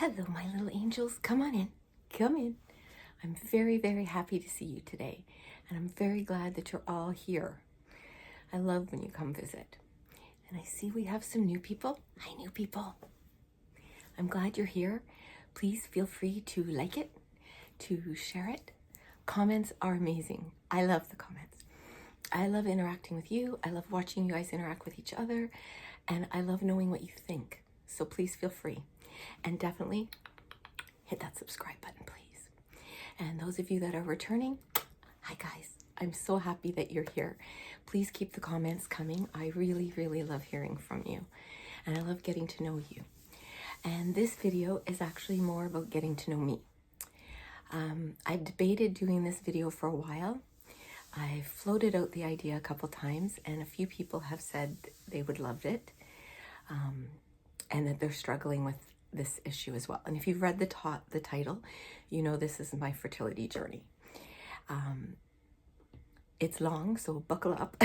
Hello, my little angels. Come on in. Come in. I'm very, very happy to see you today, and I'm very glad that you're all here. I love when you come visit. And I see we have some new people. Hi, new people. I'm glad you're here. Please feel free to like it, to share it. Comments are amazing. I love the comments. I love interacting with you. I love watching you guys interact with each other, and I love knowing what you think. So please feel free. And definitely hit that subscribe button, please. And those of you that are returning, hi guys. I'm so happy that you're here. Please keep the comments coming. I really, really love hearing from you. And I love getting to know you. And this video is actually more about getting to know me. I've debated doing this video for a while. I floated out the idea a couple times, and a few people have said they would love it, and that they're struggling with this issue as well. And if you've read the title, you know this is my fertility journey. It's long, so buckle up.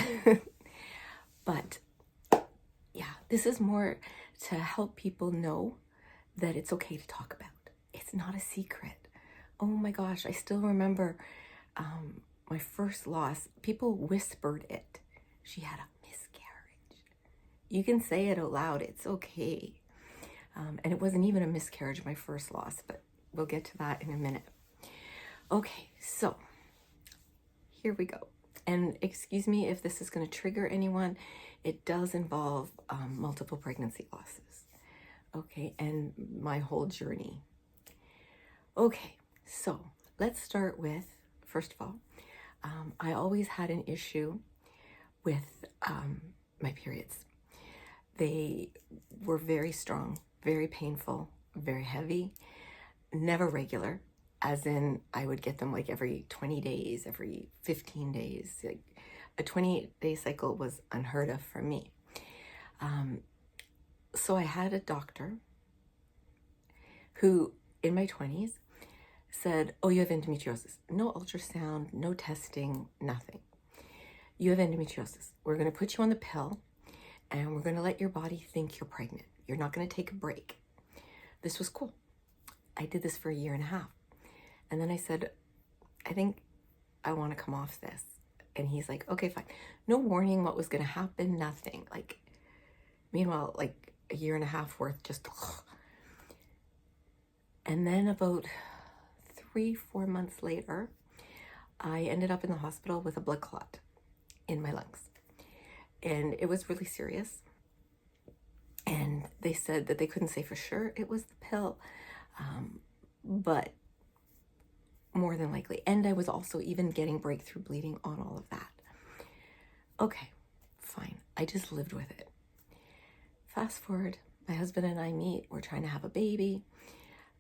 But yeah, this is more to help people know that it's okay to talk about. It's not a secret. Oh my gosh, I still remember my first loss. People whispered it. She had a miscarriage. You can say it out loud. It's okay. And it wasn't even a miscarriage, my first loss, but we'll get to that in a minute. Okay, so here we go. And excuse me if this is going to trigger anyone. It does involve multiple pregnancy losses. Okay, and my whole journey. Okay, so let's start with, first of all, I always had an issue with my periods. They were very strong, very painful, very heavy, never regular, as in I would get them like every 20 days, every 15 days. Like a 28-day cycle was unheard of for me. So I had a doctor who, in my 20s, said, oh, you have endometriosis. No ultrasound, no testing, nothing. You have endometriosis. We're going to put you on the pill, and we're going to let your body think you're pregnant. You're not going to take a break. This was cool. I did this for 1.5 years. And then I said, I think I want to come off this. And he's like, okay, fine. No warning what was going to happen, nothing. Like, meanwhile, like 1.5 years worth, just. And then about 3-4 months later, I ended up in the hospital with a blood clot in my lungs. And it was really serious. And they said that they couldn't say for sure it was the pill, but more than likely. And I was also even getting breakthrough bleeding on all of that. Okay, fine. I just lived with it. Fast forward, my husband and I meet. We're trying to have a baby.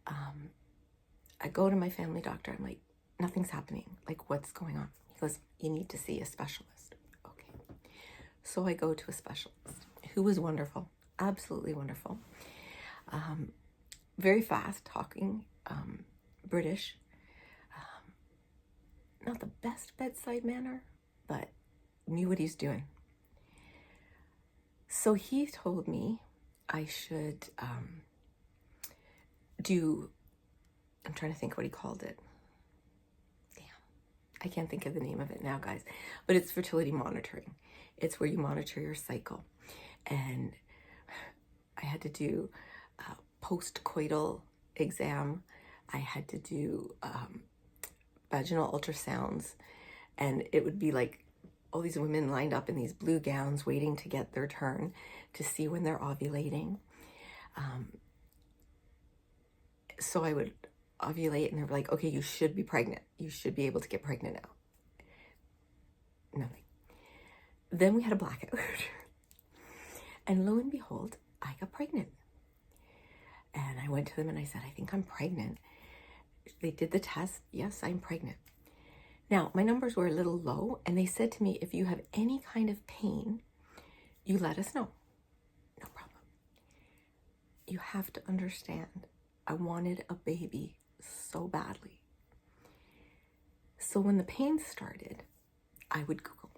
I go to my family doctor. I'm like, nothing's happening. Like, what's going on? He goes, you need to see a specialist. Okay. So I go to a specialist who was wonderful. Absolutely wonderful. Very fast talking, British. Not the best bedside manner, but knew what he's doing. So he told me I should I'm trying to think what he called it. Damn, I can't think of the name of it now, guys. But it's fertility monitoring. It's where you monitor your cycle. And I had to do a post-coital exam. I had to do vaginal ultrasounds. And it would be like all these women lined up in these blue gowns waiting to get their turn to see when they're ovulating. So I would ovulate, and they were like, okay, you should be pregnant. You should be able to get pregnant now. Nothing. Then we had a blackout. And lo and behold, I got pregnant. And I went to them and I said, I think I'm pregnant. They did the test. Yes, I'm pregnant. Now, my numbers were a little low, and they said to me, if you have any kind of pain, you let us know. No problem. You have to understand, I wanted a baby so badly. So when the pain started, I would Google,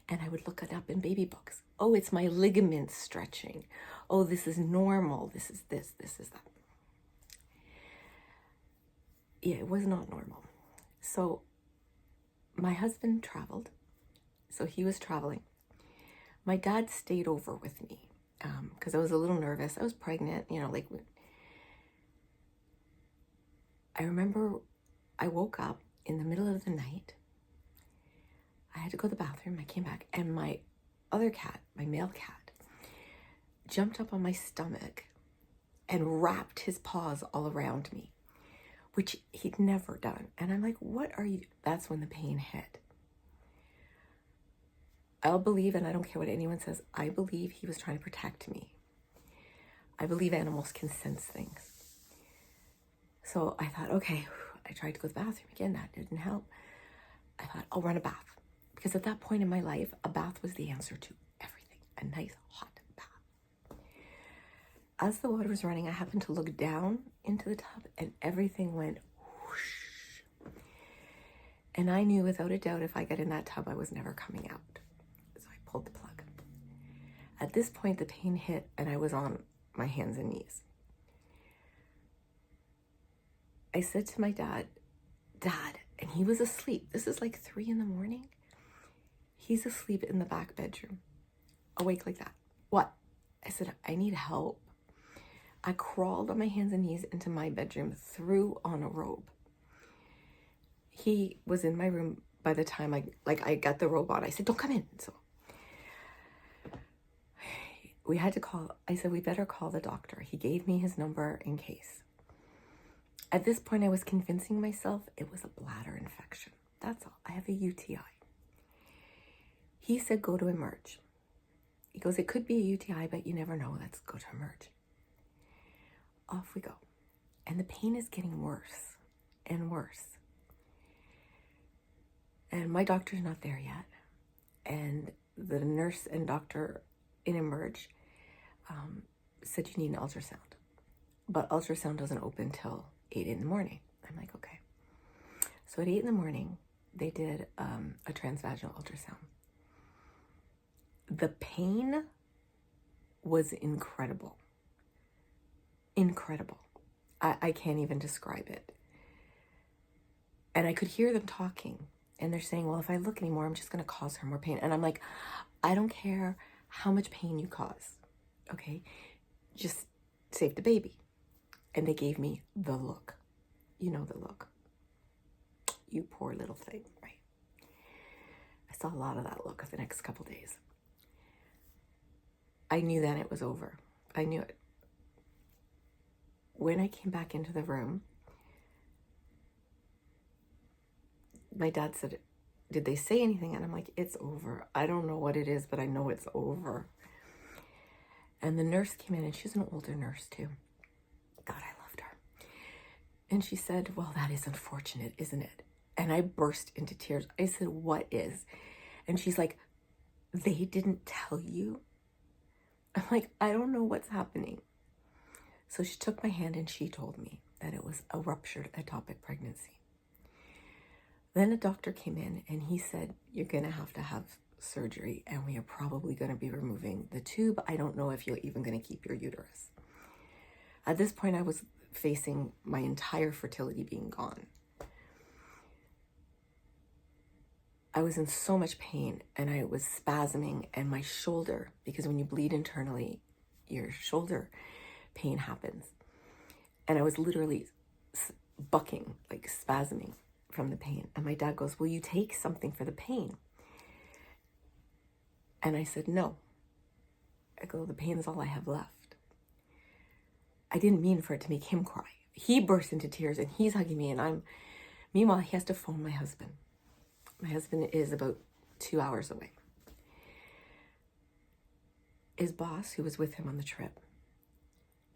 and I would look it up in baby books. Oh, it's my ligaments stretching. Oh, this is normal. This is this, this is that. yeah, it was not normal. So my husband traveled, so he was traveling. My dad stayed over with me because I was a little nervous. I was pregnant, like I remember I woke up in the middle of the night. I had to go to the bathroom. I came back and my other cat, my male cat, jumped up on my stomach and wrapped his paws all around me, which he'd never done. And I'm like, what are you? That's when the pain hit. I'll believe, and I don't care what anyone says, I believe he was trying to protect me. I believe animals can sense things. So I thought, okay, I tried to go to the bathroom again. That didn't help. I thought, I'll run a bath. Because at that point in my life, a bath was the answer to everything. A nice hot bath. As the water was running, I happened to look down into the tub and everything went whoosh. And I knew without a doubt if I got in that tub, I was never coming out. So I pulled the plug. At this point, the pain hit and I was on my hands and knees. I said to my dad, Dad, and he was asleep. This is like 3 a.m. He's asleep in the back bedroom, awake like that. What? I said, I need help. I crawled on my hands and knees into my bedroom, threw on a robe. He was in my room by the time I got the robe on. I said, don't come in. So we had to call. I said, we better call the doctor. He gave me his number in case. At this point, I was convincing myself it was a bladder infection. That's all. I have a UTI. He said, go to Emerge. He goes, it could be a UTI, but you never know. Let's go to Emerge. Off we go. And the pain is getting worse and worse. And my doctor's not there yet. And the nurse and doctor in Emerge said you need an ultrasound. But ultrasound doesn't open till 8 a.m. I'm like, okay. So at 8 a.m, they did a transvaginal ultrasound. The pain was incredible. Incredible. I can't even describe it. And I could hear them talking. And they're saying, well, if I look anymore, I'm just going to cause her more pain. And I'm like, I don't care how much pain you cause. Okay? Just save the baby. And they gave me the look. You know the look. You poor little thing, right? I saw a lot of that look the next couple days. I knew then it was over. I knew it. When I came back into the room, my dad said, did they say anything? And I'm like, it's over. I don't know what it is, but I know it's over. And the nurse came in, and she's an older nurse too. God, I loved her. And she said, well, that is unfortunate, isn't it? And I burst into tears. I said, what is? And she's like, they didn't tell you? I'm like, I don't know what's happening. So she took my hand and she told me that it was a ruptured ectopic pregnancy. Then a doctor came in and he said, you're going to have surgery and we are probably going to be removing the tube. I don't know if you're even going to keep your uterus. At this point, I was facing my entire fertility being gone. I was in so much pain and I was spasming, and my shoulder, because when you bleed internally, your shoulder pain happens. And I was literally bucking, like spasming from the pain. And my dad goes, will you take something for the pain? And I said, no. I go, the pain is all I have left. I didn't mean for it to make him cry. He burst into tears and he's hugging me, and meanwhile, he has to phone my husband. My husband is about 2 hours away. His boss, who was with him on the trip,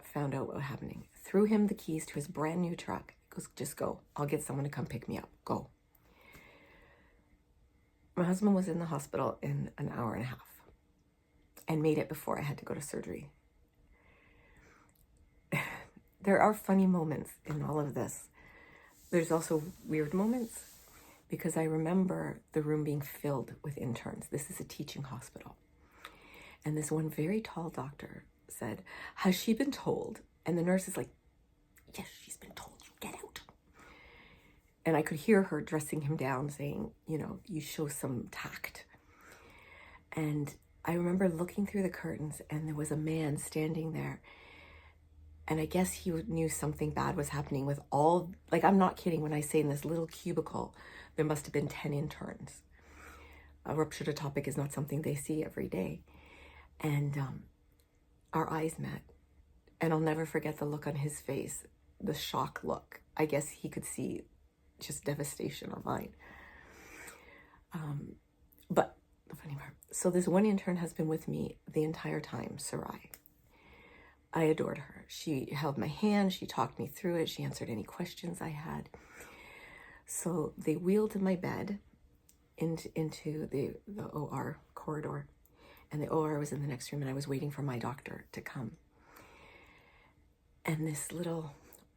found out what was happening, threw him the keys to his brand new truck. He goes, just go. I'll get someone to come pick me up. Go. My husband was in the hospital in an hour and a half and made it before I had to go to surgery. There are funny moments in all of this. There's also weird moments, because I remember the room being filled with interns. This is a teaching hospital. And this one very tall doctor said, has she been told? And the nurse is like, yes, she's been told. You get out. And I could hear her dressing him down saying, you know, you show some tact. And I remember looking through the curtains and there was a man standing there. And I guess he knew something bad was happening with all, like, I'm not kidding when I say in this little cubicle, there must have been 10 interns. A ruptured ectopic is not something they see every day. And our eyes met. And I'll never forget the look on his face, the shock look. I guess he could see just devastation on mine. But the funny part, so this one intern has been with me the entire time, Sarai. I adored her. She held my hand, she talked me through it, she answered any questions I had. So they wheeled my bed into the OR corridor, and the OR was in the next room, and I was waiting for my doctor to come. And this little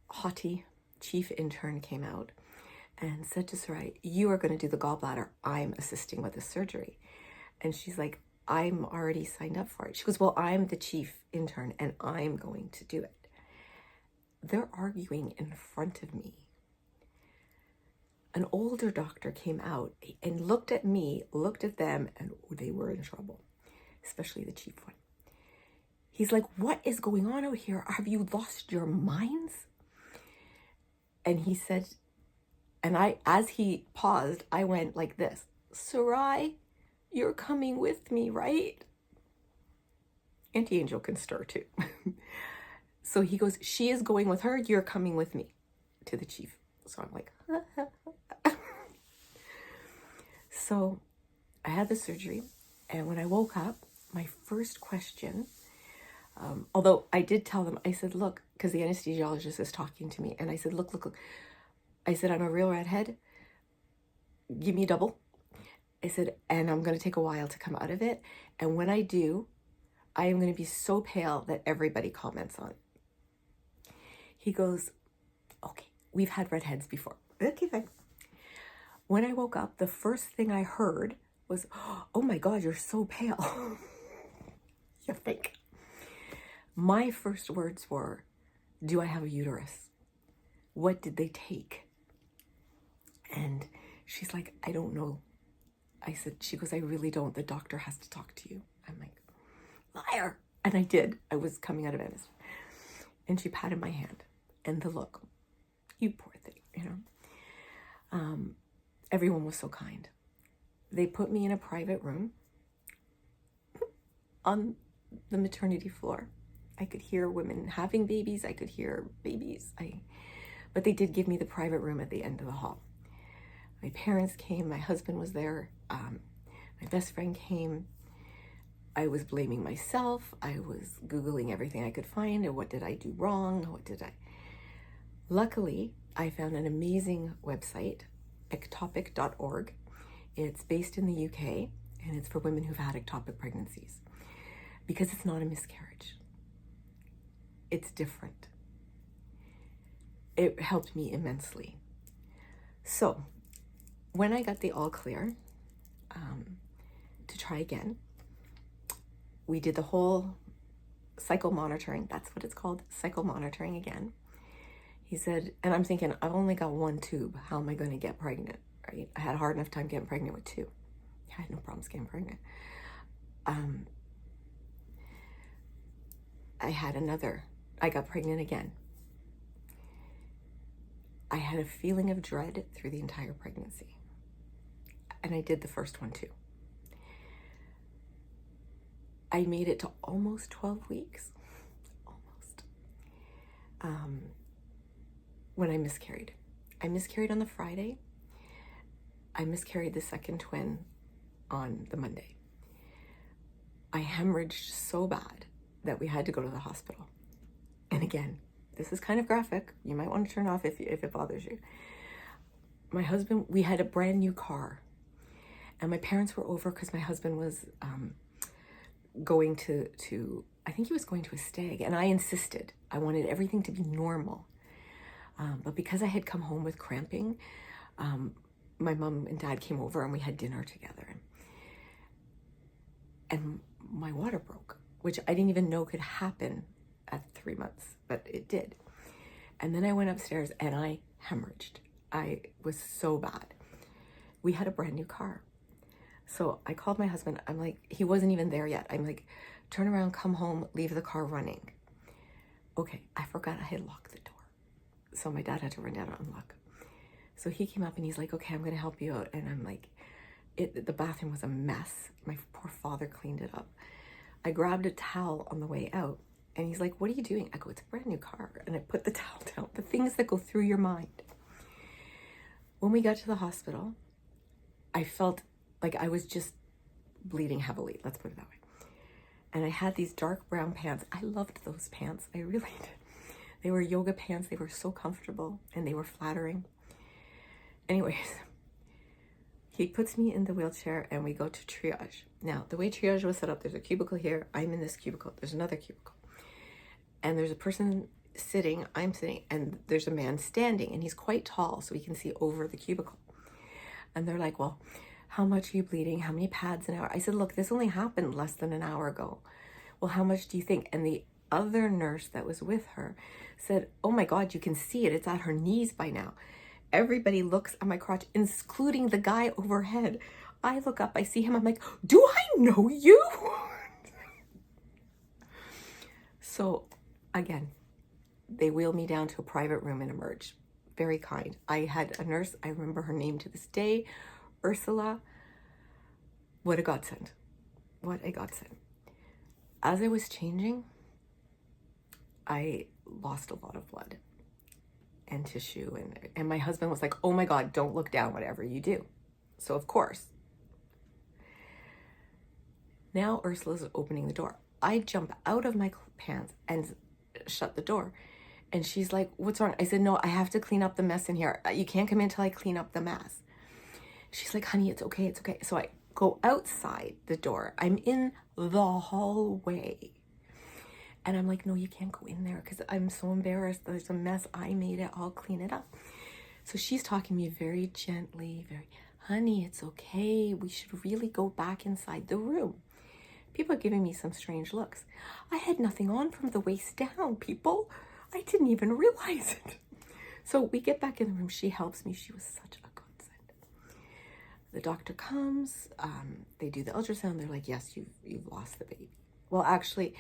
haughty chief intern came out and said to Sarai, you are going to do the gallbladder. I'm assisting with the surgery. And she's like, I'm already signed up for it. She goes, well, I'm the chief intern and I'm going to do it. They're arguing in front of me. An older doctor came out and looked at me, looked at them, and they were in trouble, especially the chief one. He's like, what is going on out here? Have you lost your minds? And he said, and as he paused, I went like this, Sarai, you're coming with me, right? Auntie Angel can stir too. So he goes, she is going with her, you're coming with me, to the chief. So I'm like, So I had the surgery, and when I woke up, my first question, although I did tell them, I said, look, because the anesthesiologist is talking to me, and I said, look. I said, I'm a real redhead. Give me double. I said, and I'm going to take a while to come out of it. And when I do, I am going to be so pale that everybody comments on it. He goes, okay, we've had redheads before. Okay, fine. When I woke up, the first thing I heard was, oh my God, you're so pale. You think. My first words were, do I have a uterus? What did they take? And she's like, I don't know. I said, she goes, I really don't. The doctor has to talk to you. I'm like, liar. And I did. I was coming out of Venice. And she patted my hand. And the look, you poor thing, you know. Everyone was so kind. They put me in a private room on the maternity floor. I could hear women having babies. I could hear babies. But they did give me the private room at the end of the hall. My parents came. My husband was there. My best friend came. I was blaming myself. I was Googling everything I could find. And what did I do wrong? Luckily, I found an amazing website, ectopic.org. It's based in the UK, and it's for women who've had ectopic pregnancies, because it's not a miscarriage. It's different. It helped me immensely. So when I got the all clear to try again, we did the whole cycle monitoring. That's what it's called, cycle monitoring again. He said, and I'm thinking, I've only got one tube. How am I going to get pregnant, right? I had a hard enough time getting pregnant with two. I had no problems getting pregnant. I got pregnant again. I had a feeling of dread through the entire pregnancy. And I did the first one too. I made it to almost 12 weeks. Almost. When I miscarried. I miscarried on the Friday. I miscarried the second twin on the Monday. I hemorrhaged so bad that we had to go to the hospital. And again, this is kind of graphic. You might want to turn off if it bothers you. My husband, we had a brand new car. And my parents were over because my husband was going to, I think he was going to a stag. And I insisted. I wanted everything to be normal. But because I had come home with cramping, my mom and dad came over and we had dinner together. And my water broke, which I didn't even know could happen at 3 months, but it did. And then I went upstairs and I hemorrhaged. I was so bad. We had a brand new car. So I called my husband. I'm like, he wasn't even there yet. I'm like, turn around, come home, leave the car running. Okay, I forgot I had locked the door. So my dad had to run down and unlock. So he came up and he's like, okay, I'm going to help you out. And I'm like, the bathroom was a mess. My poor father cleaned it up. I grabbed a towel on the way out and he's like, what are you doing? I go, it's a brand new car. And I put the towel down, the things that go through your mind. When we got to the hospital, I felt like I was just bleeding heavily. Let's put it that way. And I had these dark brown pants. I loved those pants. I really did. They were yoga pants. They were so comfortable and they were flattering. Anyways, he puts me in the wheelchair and we go to triage. Now, the way triage was set up, there's a cubicle here. I'm in this cubicle. There's another cubicle. And there's a person sitting, I'm sitting, and there's a man standing and he's quite tall so he can see over the cubicle. And they're like, well, how much are you bleeding? How many pads an hour? I said, look, this only happened less than an hour ago. Well, how much do you think? And the other nurse that was with her said, oh my God, you can see it. It's at her knees by now. Everybody looks at my crotch, including the guy overhead. I look up, I see him. I'm like, do I know you? So again, they wheeled me down to a private room and emerged. Very kind. I had a nurse, I remember her name to this day, Ursula. What a godsend. What a godsend. As I was changing, I lost a lot of blood and tissue. And my husband was like, oh my God, don't look down, whatever you do. So of course. Now Ursula's opening the door. I jump out of my pants and shut the door. And she's like, what's wrong? I said, no, I have to clean up the mess in here. You can't come in until I clean up the mess. She's like, honey, it's okay, it's okay. So I go outside the door. I'm in the hallway. And I'm like, no, you can't go in there because I'm so embarrassed. There's a mess. I made it. I'll clean it up. So she's talking to me very gently, honey, it's okay. We should really go back inside the room. People are giving me some strange looks. I had nothing on from the waist down, people. I didn't even realize it. So we get back in the room. She helps me. She was such a godsend. The doctor comes. They do the ultrasound. They're like, yes, you've lost the baby. Well, actually,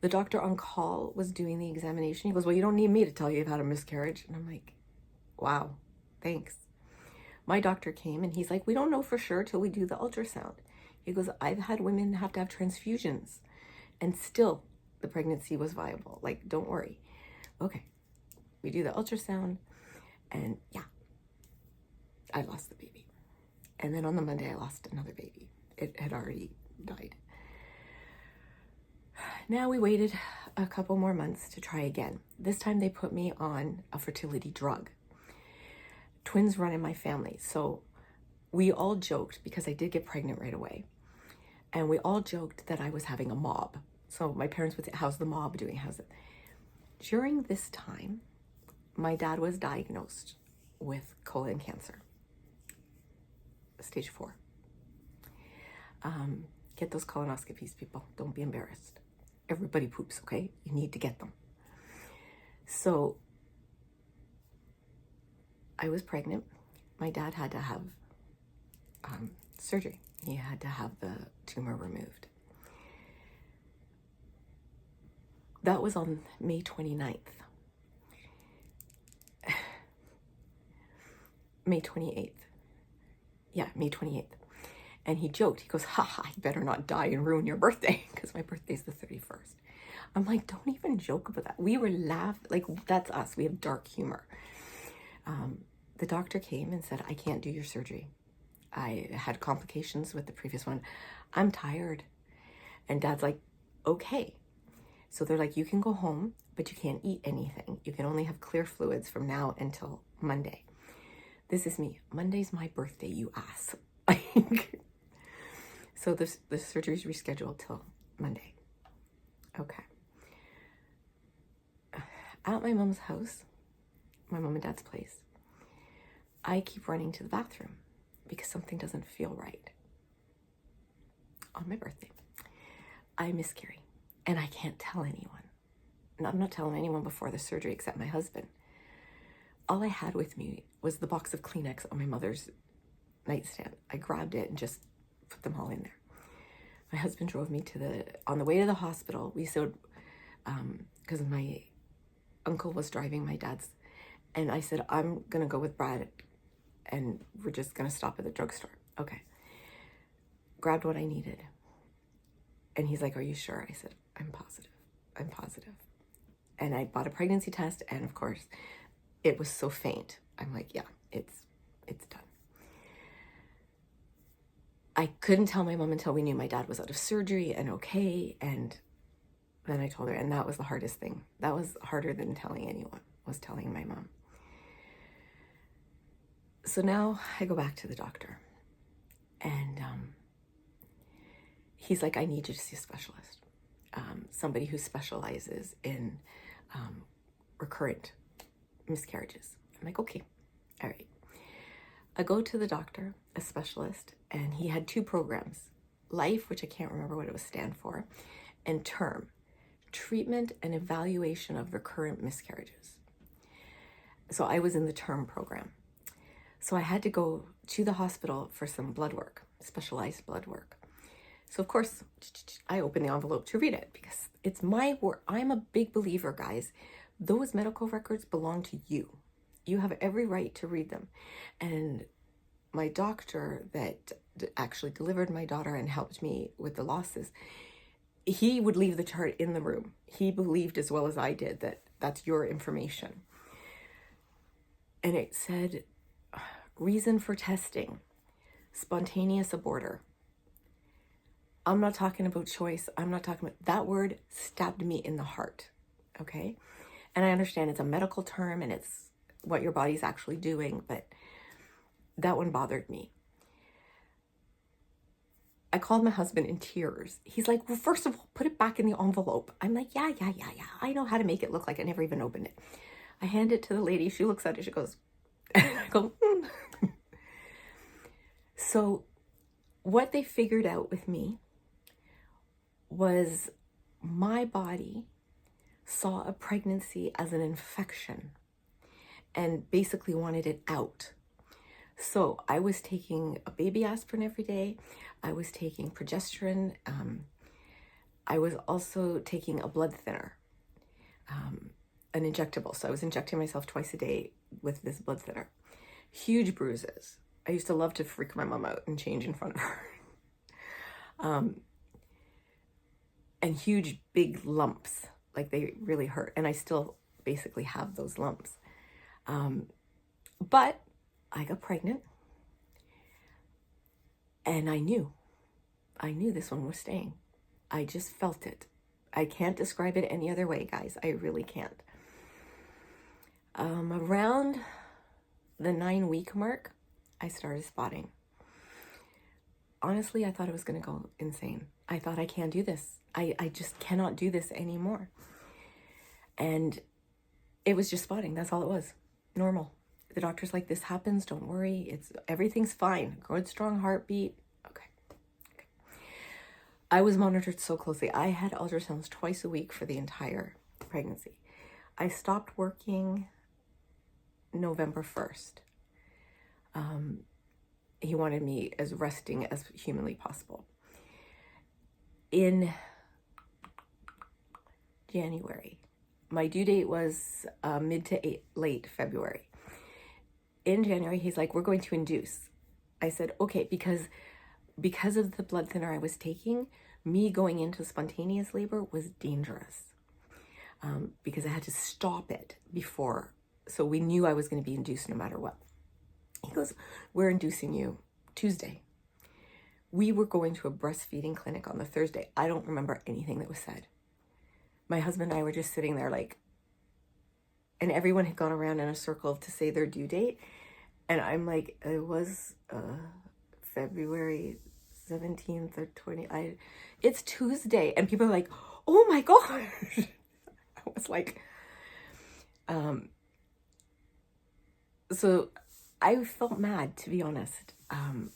the doctor on call was doing the examination. He goes, well, you don't need me to tell you you've had a miscarriage. And I'm like, wow, thanks. My doctor came and he's like, we don't know for sure till we do the ultrasound. He goes, I've had women have to have transfusions and still the pregnancy was viable. Like, don't worry. Okay, we do the ultrasound and yeah, I lost the baby. And then on the Monday, I lost another baby. It had already died. Now we waited a couple more months to try again. This time they put me on a fertility drug. Twins run in my family. So we all joked, because I did get pregnant right away. And we all joked that I was having a mob. So my parents would say, how's the mob doing? How's it? During this time, my dad was diagnosed with colon cancer, stage 4. Get those colonoscopies, people. Don't be embarrassed. Everybody poops, okay? You need to get them. So I was pregnant. My dad had to have surgery. He had to have the tumor removed. That was on May 29th. May 28th. Yeah, May 28th. And he joked, he goes, ha, you better not die and ruin your birthday, because my birthday's the 31st. I'm like, don't even joke about that. We were laughing, like, that's us. We have dark humor. The doctor came and said, I can't do your surgery. I had complications with the previous one. I'm tired. And Dad's like, okay. So they're like, you can go home, but you can't eat anything. You can only have clear fluids from now until Monday. This is me. Monday's my birthday, you ass. So the surgery's rescheduled till Monday. Okay. At my mom's house, my mom and dad's place, I keep running to the bathroom because something doesn't feel right. On my birthday, I miscarry. And I can't tell anyone. And I'm not telling anyone before the surgery except my husband. all I had with me was the box of Kleenex on my mother's nightstand. I grabbed it and just put them all in there. My husband drove me on the way to the hospital. We said, because my uncle was driving my dad's, and I said, I'm going to go with Brad and we're just going to stop at the drugstore. Okay. Grabbed what I needed. And he's like, are you sure? I said, I'm positive. I'm positive. And I bought a pregnancy test, and of course, it was so faint. I'm like, yeah, it's done. I couldn't tell my mom until we knew my dad was out of surgery and okay. And then I told her, and that was the hardest thing. That was harder than telling anyone, was telling my mom. So now I go back to the doctor, and he's like, I need you to see a specialist, somebody who specializes in recurrent miscarriages. I'm like, okay, all right. I go to the doctor, a specialist, and he had 2 programs, Life, which I can't remember what it was stand for, and Term, Treatment and Evaluation of Recurrent Miscarriages. So I was in the Term program. So I had to go to the hospital for some blood work, specialized blood work. So of course, I opened the envelope to read it because it's my work. I'm a big believer, guys. Those medical records belong to you. You have every right to read them. And my doctor that actually delivered my daughter and helped me with the losses, he would leave the chart in the room. He believed as well as I did that that's your information. And it said, reason for testing, spontaneous aborter. I'm not talking about choice. I'm not talking about, that word stabbed me in the heart. Okay. And I understand it's a medical term and it's what your body's actually doing, but that one bothered me. I called my husband in tears. He's like, well, first of all, put it back in the envelope. I'm like, yeah. I know how to make it look like I never even opened it. I hand it to the lady. She looks at it. She goes, and I go, So what they figured out with me was my body saw a pregnancy as an infection and basically wanted it out. So I was taking a baby aspirin every day. I was taking progesterone. I was also taking a blood thinner, an injectable. So I was injecting myself twice a day with this blood thinner. Huge bruises. I used to love to freak my mom out and change in front of her. And huge, big lumps. Like they really hurt. And I still basically have those lumps. But I got pregnant. And I knew this one was staying. I just felt it. I can't describe it any other way, guys. I really can't. Around the 9-week mark, I started spotting. Honestly, I thought I was going to go insane. I thought, I can't do this. I just cannot do this anymore. And it was just spotting. That's all it was. Normal. The doctor's like, this happens. Don't worry. Everything's fine. Good, strong heartbeat. Okay. I was monitored so closely. I had ultrasounds twice a week for the entire pregnancy. I stopped working November 1st. He wanted me as resting as humanly possible. In January, my due date was mid to late February. In January, he's like, we're going to induce. I said, okay, because of the blood thinner I was taking, me going into spontaneous labor was dangerous because I had to stop it before. So we knew I was going to be induced no matter what. He goes, we're inducing you Tuesday. We were going to a breastfeeding clinic on the Thursday. I don't remember anything that was said. My husband and I were just sitting there like, and everyone had gone around in a circle to say their due date. And I'm like, it was February 17th or 20th. It's Tuesday. And people are like, oh my gosh. I was like, so I felt mad, to be honest.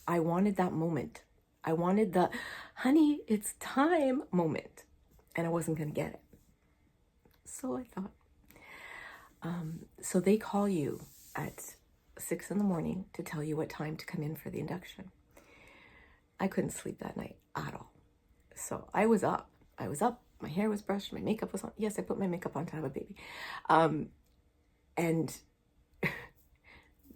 I wanted that moment. I wanted the, honey, it's time moment. And I wasn't going to get it. So I thought, so they call you at 6 in the morning to tell you what time to come in for the induction. I couldn't sleep that night at all. So I was up. My hair was brushed. My makeup was on. Yes, I put my makeup on to have a baby. And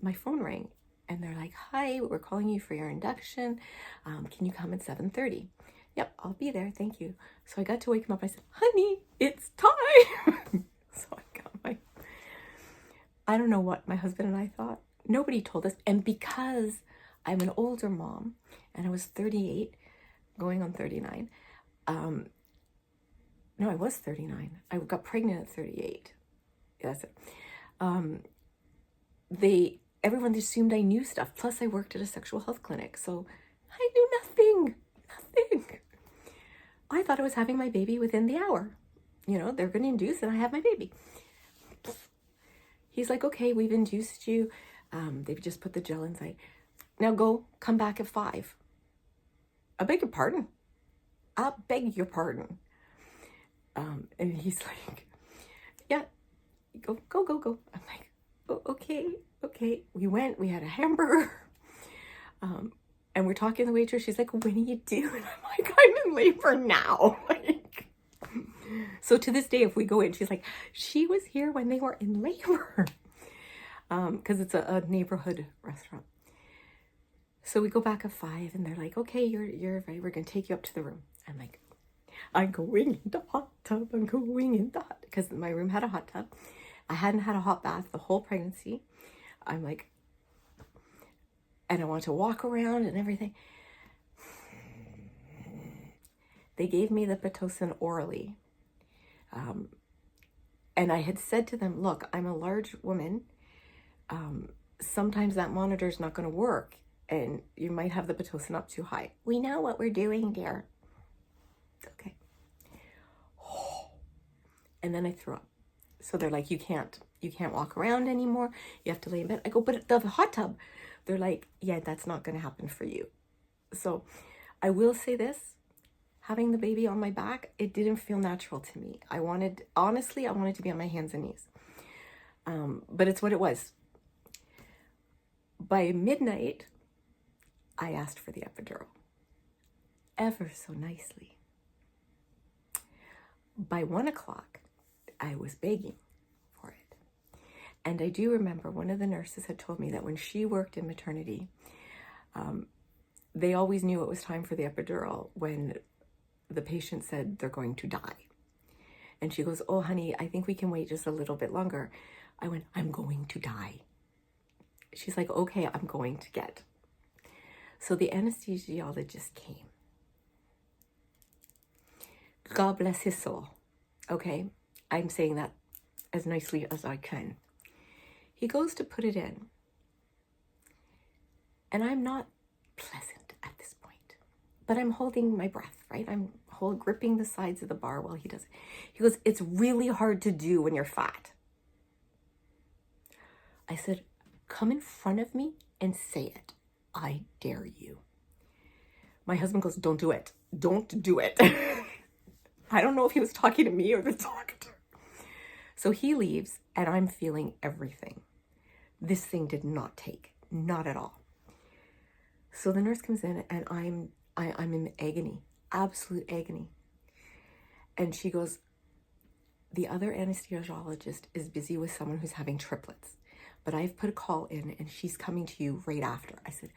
my phone rang. And they're like, hi, we're calling you for your induction. Can you come at 7:30? Yep, I'll be there. Thank you. So I got to wake him up. I said, honey, it's time. So I don't know what my husband and I thought. Nobody told us. And because I'm an older mom and I was 38, going on 39. No, I was 39. I got pregnant at 38. Yeah, that's it. Everyone assumed I knew stuff. Plus I worked at a sexual health clinic. So I knew nothing. I thought I was having my baby within the hour. They're going to induce and I have my baby. He's like, okay, we've induced you. They've just put the gel inside. Now come back at 5. I beg your pardon. I beg your pardon. And he's like, yeah, go. I'm like, oh, okay. We went, we had a hamburger. And we're talking to the waitress. She's like, when are you due? And I'm like, I'm in labor now. So to this day, if we go in, she's like, she was here when they were in labor. Because it's a neighborhood restaurant. So we go back at 5 and they're like, okay, you're right. We're going to take you up to the room. I'm like, I'm going in the hot tub. Because my room had a hot tub. I hadn't had a hot bath the whole pregnancy. I'm like, and I want to walk around and everything. They gave me the Pitocin orally. And I had said to them, look, I'm a large woman. Sometimes that monitor is not going to work. And you might have the Pitocin up too high. We know what we're doing, dear. Okay. And then I threw up. So they're like, you can't walk around anymore. You have to lay in bed. I go, but the hot tub. They're like, yeah, that's not going to happen for you. So I will say this, having the baby on my back, it didn't feel natural to me. I wanted to be on my hands and knees. But it's what it was. By midnight, I asked for the epidural. Ever so nicely. By 1 o'clock, I was begging for it. And I do remember one of the nurses had told me that when she worked in maternity, they always knew it was time for the epidural when the patient said they're going to die. And she goes, oh, honey, I think we can wait just a little bit longer. I went, I'm going to die. She's like, okay, I'm going to get. So the anesthesiologist came. God bless his soul. Okay, I'm saying that as nicely as I can. He goes to put it in. And I'm not pleasant at this point. But I'm holding my breath, right? I'm gripping the sides of the bar while he does it. He goes, it's really hard to do when you're fat. I said, come in front of me and say it. I dare you. My husband goes, don't do it. Don't do it. I don't know if he was talking to me or the doctor. So he leaves and I'm feeling everything. This thing did not take, not at all. So the nurse comes in and I'm in agony, absolute agony. And she goes, the other anesthesiologist is busy with someone who's having triplets, but I've put a call in and she's coming to you right after. I said,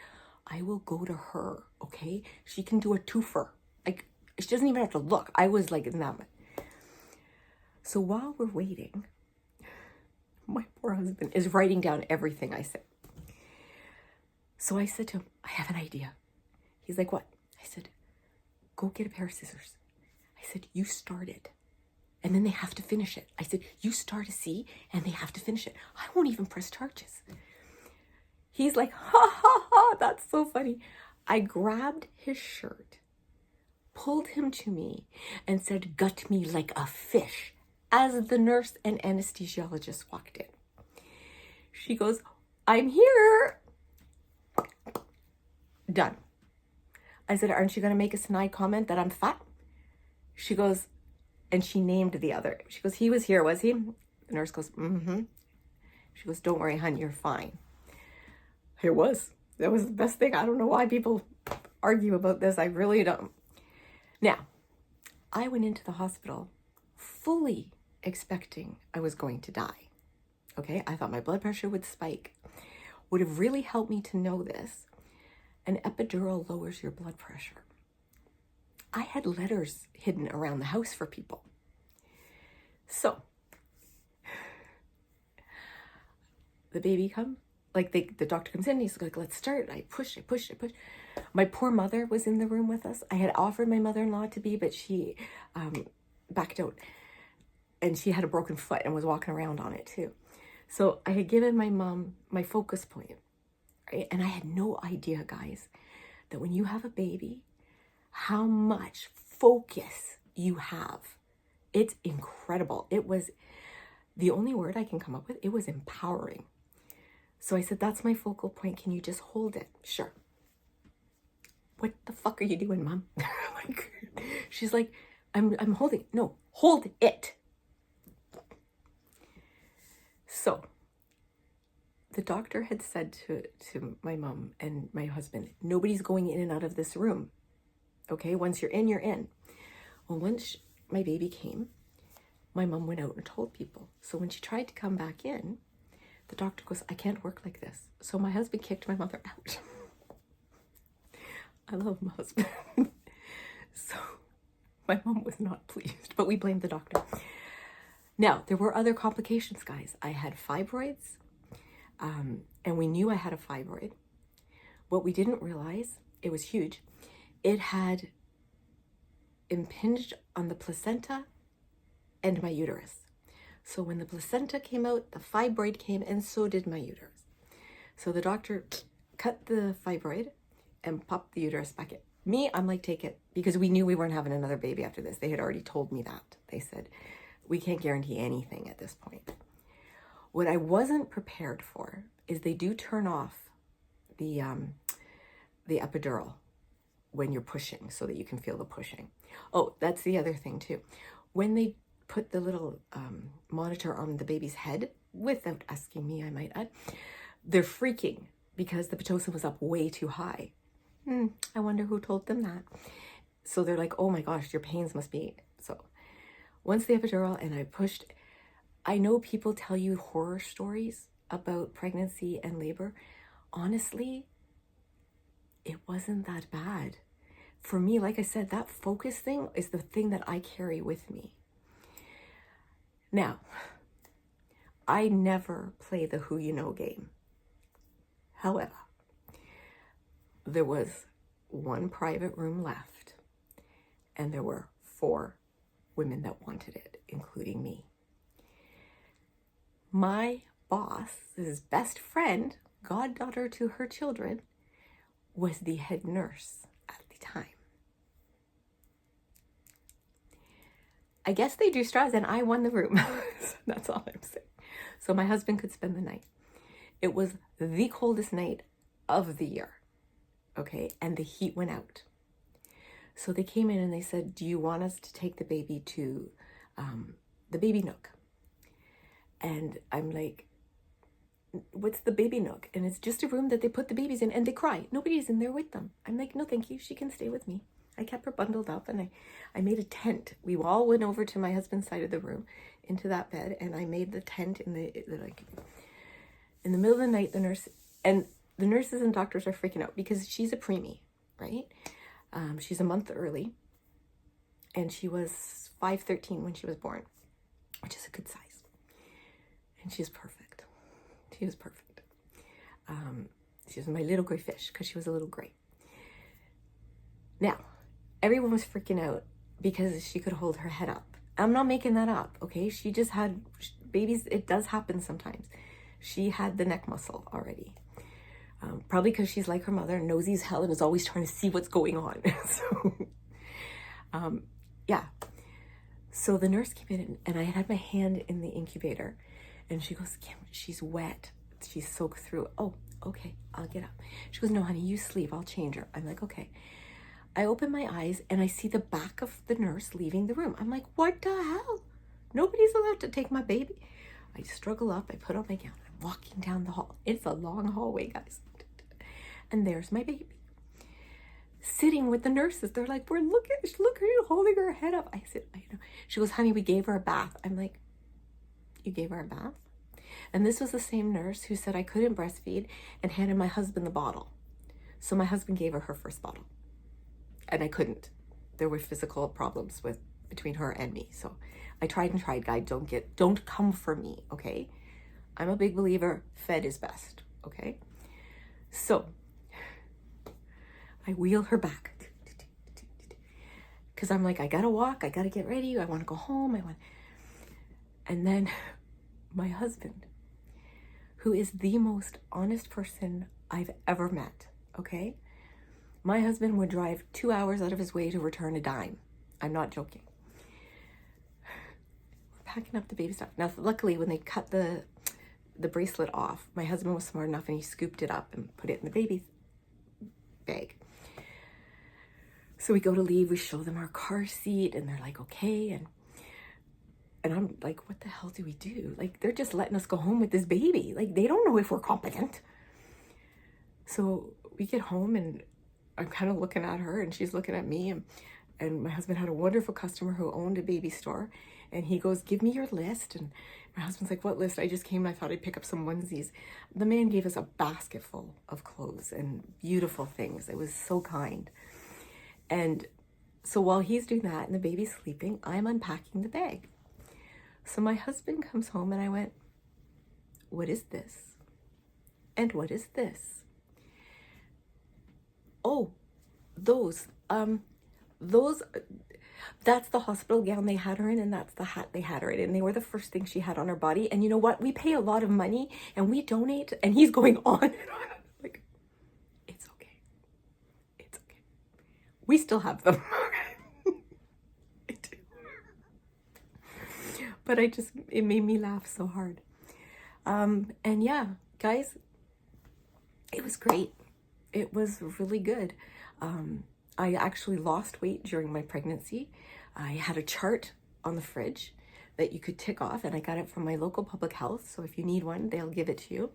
I will go to her, okay? She can do a twofer. Like, she doesn't even have to look. I was like in that. So while we're waiting, my poor husband is writing down everything I said. So I said to him, I have an idea. He's like, what? I said, go get a pair of scissors. I said, you start it. And then they have to finish it. I said, you start a C and they have to finish it. I won't even press charges. He's like, ha, ha, ha, that's so funny. I grabbed his shirt, pulled him to me, and said, gut me like a fish, as the nurse and anesthesiologist walked in. She goes, I'm here. Done. I said, aren't you going to make a snide comment that I'm fat? She goes, and she named the other. She goes, he was here, was he? The nurse goes, mm-hmm. She goes, don't worry, hon, you're fine. It was. That was the best thing. I don't know why people argue about this. I really don't. Now, I went into the hospital fully expecting I was going to die. Okay, I thought my blood pressure would spike. Would have really helped me to know this. An epidural lowers your blood pressure. I had letters hidden around the house for people. So, the baby comes, like the doctor comes in, he's like, let's start. I push. My poor mother was in the room with us. I had offered my mother-in-law to be, but she backed out. And she had a broken foot and was walking around on it too. So I had given my mom my focus point, right? And I had no idea, guys, that when you have a baby, how much focus you have. It's incredible. It was the only word I can come up with. It was empowering. So I said, that's my focal point. Can you just hold it? Sure. What the fuck are you doing, Mom? She's like, I'm holding. No, hold it. So the doctor had said to my mom and my husband, nobody's going in and out of this room. Okay, once you're in, you're in. Well, once my baby came, my mom went out and told people. So when she tried to come back in, the doctor goes, I can't work like this. So my husband kicked my mother out. I love my husband. So my mom was not pleased, but we blamed the doctor. Now, there were other complications, guys. I had fibroids, and we knew I had a fibroid. What we didn't realize, it was huge. It had impinged on the placenta and my uterus. So when the placenta came out, the fibroid came, and so did my uterus. So the doctor cut the fibroid and popped the uterus back in. Me, I'm like, take it, because we knew we weren't having another baby after this. They had already told me that. They said, we can't guarantee anything at this point. What I wasn't prepared for is they do turn off the epidural when you're pushing so that you can feel the pushing. Oh, that's the other thing too. When they put the little monitor on the baby's head, without asking me, I might add, they're freaking because the Pitocin was up way too high. I wonder who told them that. So they're like, oh my gosh, your pains must be. So once the epidural and I pushed, I know people tell you horror stories about pregnancy and labor. Honestly, it wasn't that bad. For me, like I said, that focus thing is the thing that I carry with me. Now, I never play the who you know game. However, there was one private room left, and there were 4 women that wanted it, including me. My boss's best friend, goddaughter to her children, was the head nurse at the time. I guess they drew straws and I won the room. That's all I'm saying. So my husband could spend the night. It was the coldest night of the year. Okay, and the heat went out. So they came in and they said, do you want us to take the baby to the baby nook? And I'm like, what's the baby nook? And it's just a room that they put the babies in and they cry. Nobody's in there with them. I'm like, no, thank you. She can stay with me. I kept her bundled up and I made a tent. We all went over to my husband's side of the room into that bed, and I made the tent in the middle of the night. The nurses and doctors are freaking out because she's a preemie, right? She's a month early, and she was 5'13" when she was born, which is a good size. And she's perfect. She was perfect. She was my little gray fish because she was a little gray. Now, everyone was freaking out because she could hold her head up. I'm not making that up, okay? She just had babies. It does happen sometimes. She had the neck muscle already. Probably because she's like her mother, nosy as hell, and is always trying to see what's going on. So, yeah. So the nurse came in, and I had my hand in the incubator, and she goes, Kim, she's wet. She's soaked through. Oh, okay, I'll get up. She goes, no, honey, you sleep. I'll change her. I'm like, okay. I open my eyes, and I see the back of the nurse leaving the room. I'm like, what the hell? Nobody's allowed to take my baby. I struggle up. I put on my gown. I'm walking down the hall. It's a long hallway, guys. And there's my baby sitting with the nurses. They're like, look at her holding her head up. I said, I know. She goes, honey, we gave her a bath. I'm like, you gave her a bath? And this was the same nurse who said I couldn't breastfeed and handed my husband the bottle. So my husband gave her first bottle. And I couldn't. There were physical problems between her and me. So I tried and tried, guys. Don't come for me, okay? I'm a big believer, fed is best, okay? So I wheel her back. Because I'm like, I gotta walk, I gotta get ready, I wanna go home, And then my husband, who is the most honest person I've ever met, okay? My husband would drive 2 hours out of his way to return a dime. I'm not joking. We're packing up the baby stuff. Now, luckily, when they cut the bracelet off, my husband was smart enough and he scooped it up and put it in the baby bag. So we go to leave, we show them our car seat, and they're like, okay. And I'm like, what the hell do we do? Like, they're just letting us go home with this baby. Like, they don't know if we're competent. So we get home and I'm kind of looking at her and she's looking at me. And my husband had a wonderful customer who owned a baby store. And he goes, give me your list. And my husband's like, what list? I just came and I thought I'd pick up some onesies. The man gave us a basket full of clothes and beautiful things. It was so kind. And so while he's doing that and the baby's sleeping, I'm unpacking the bag. So my husband comes home and I went, what is this? And what is this? Oh, those, that's the hospital gown they had her in, and that's the hat they had her in. And they were the first thing she had on her body. And you know what? We pay a lot of money and we donate. And he's going on and on. Like, it's okay. It's okay. We still have them. I do. But it made me laugh so hard. And yeah, guys, it was great. It was really good. I actually lost weight during my pregnancy. I had a chart on the fridge that you could tick off, and I got it from my local public health. So if you need one, they'll give it to you.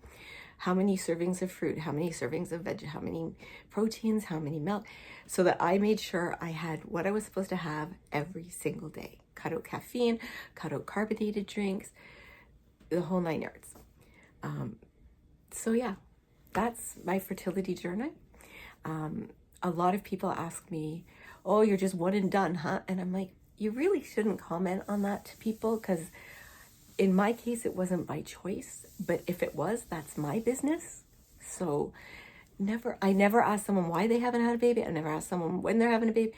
How many servings of fruit, how many servings of veg, how many proteins, how many milk, so that I made sure I had what I was supposed to have every single day. Cut out caffeine, cut out carbonated drinks, the whole 9 yards. So yeah, that's my fertility journey. A lot of people ask me, oh, you're just one and done, huh? And I'm like, you really shouldn't comment on that to people, because in my case, it wasn't by choice, but if it was, that's my business. So I never ask someone why they haven't had a baby. I never ask someone when they're having a baby.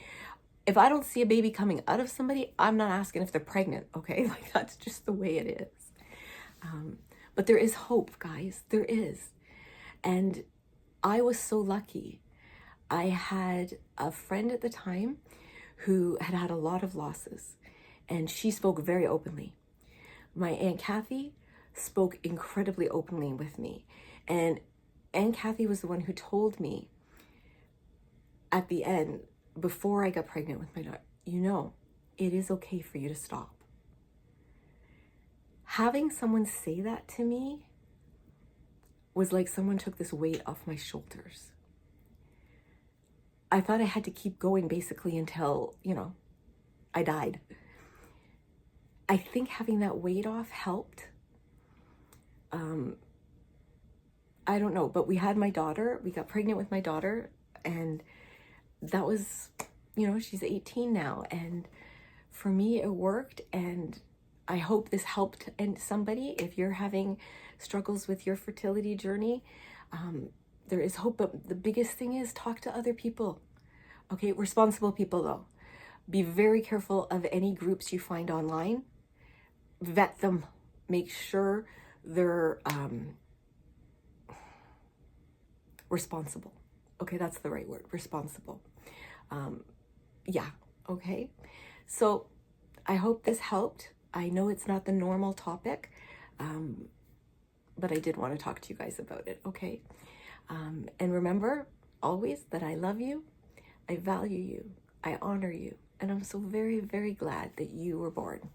If I don't see a baby coming out of somebody, I'm not asking if they're pregnant, okay? Like, that's just the way it is. But there is hope, guys. There is. And I was so lucky. I had a friend at the time who had had a lot of losses, and she spoke very openly. My Aunt Kathy spoke incredibly openly with me. And Aunt Kathy was the one who told me at the end, before I got pregnant with my daughter, you know, it is okay for you to stop. Having someone say that to me was like someone took this weight off my shoulders. I thought I had to keep going basically until, I died. I think having that weight off helped. I don't know, but we had my daughter. We got pregnant with my daughter, and that was, she's 18 now. And for me, it worked. And I hope this helped somebody. If you're having struggles with your fertility journey, there is hope. But the biggest thing is talk to other people. Okay, responsible people though. Be very careful of any groups you find online. Vet them. Make sure they're responsible. Okay, that's the right word, responsible. Yeah, okay. So I hope this helped. I know it's not the normal topic, but I did want to talk to you guys about it, okay? And remember always that I love you, I value you, I honor you, and I'm so very, very glad that you were born.